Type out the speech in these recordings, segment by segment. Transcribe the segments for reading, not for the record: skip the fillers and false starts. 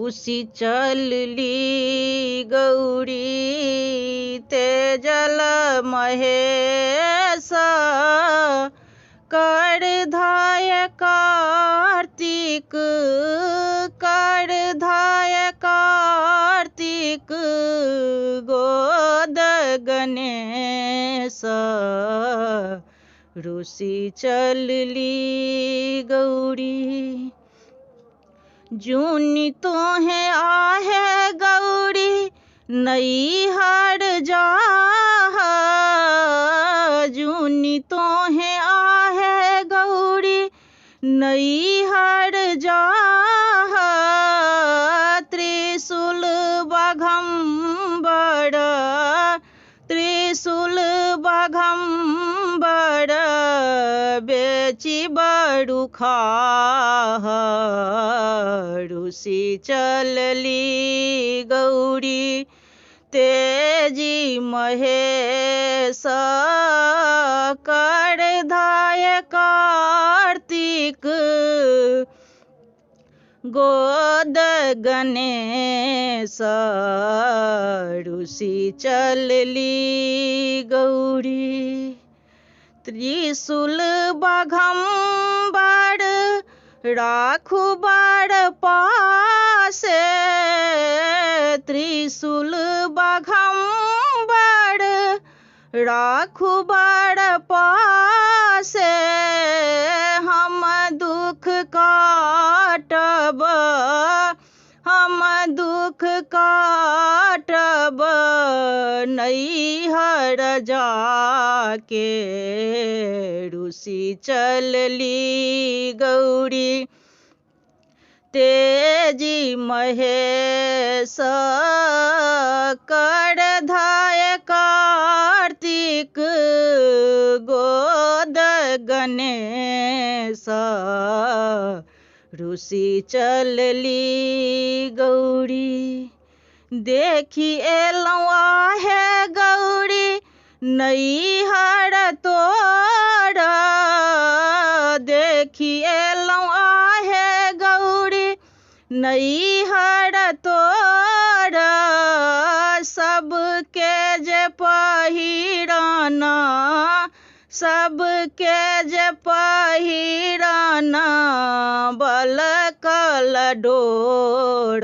रुसी चलली गौरी तेजल महेश करधाय कार्तिक गोद गणेश रुसी चलली गौरी जूनी तोहे आहे गौरी नैहर जा जूनी तोहे आहे गौरी नैहर जा त्रिशूल बघम्बर बेची बड़ू खाह रुसी चलली गौरी तेजी महेश करधाय कार्तिक गोद गणेश रुसी चलली गौरी त्रिशूल बघम्बर राखू बड़ पासे त्रिशूल बघम्बर राखू बड़ पासे हम दुख काटब नैहर जाके रुसी चलली गौरी तेजी महेश करधाय कार्तिक गोद गणेश रुसी चलली गौरी देखी एलौं आहे गौरी नैहर तोर देखी एलौं आहे गौरी नैहर तोर सबके जे पहिराना बलकल डोर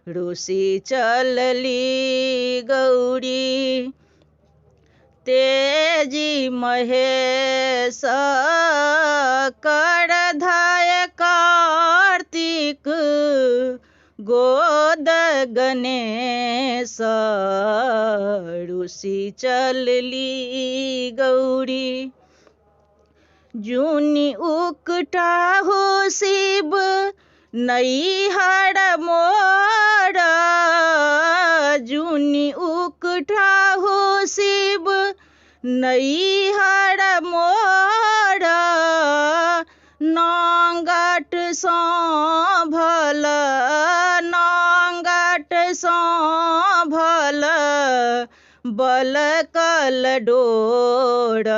रुसी चलली गौरी तेजी महेश करधाय कार्तिक गोद गणेश रुसी चलली गौरी जूनी उकटाहु शिव नैहर मोर जूनी उकटाहु शिव नैहर मोर नांगट सांभल बलकल डोर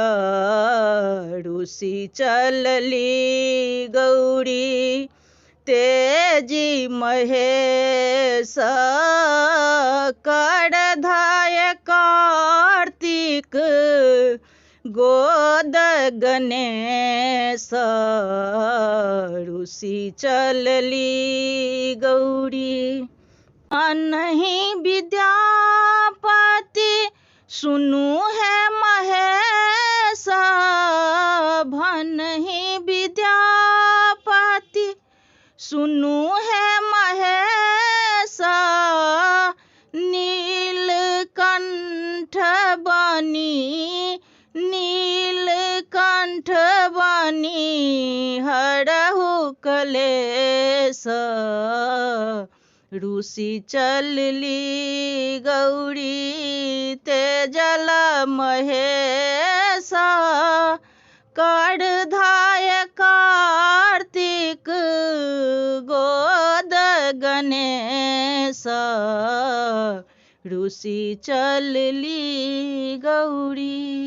रुसी चलली गौरी तेजी महेश करधाय कार्तिक गोद गणेश रुसी चलली गौरी अनहि विद्यापति सुनु है महेश भनहि विद्यापति सुनु है महेश नीलकंठ बनी हरहु कलेश रुसी चलली गौरी तेजल महेश करधाय कार्तिक गोद गणेश रुसी चलली गौरी।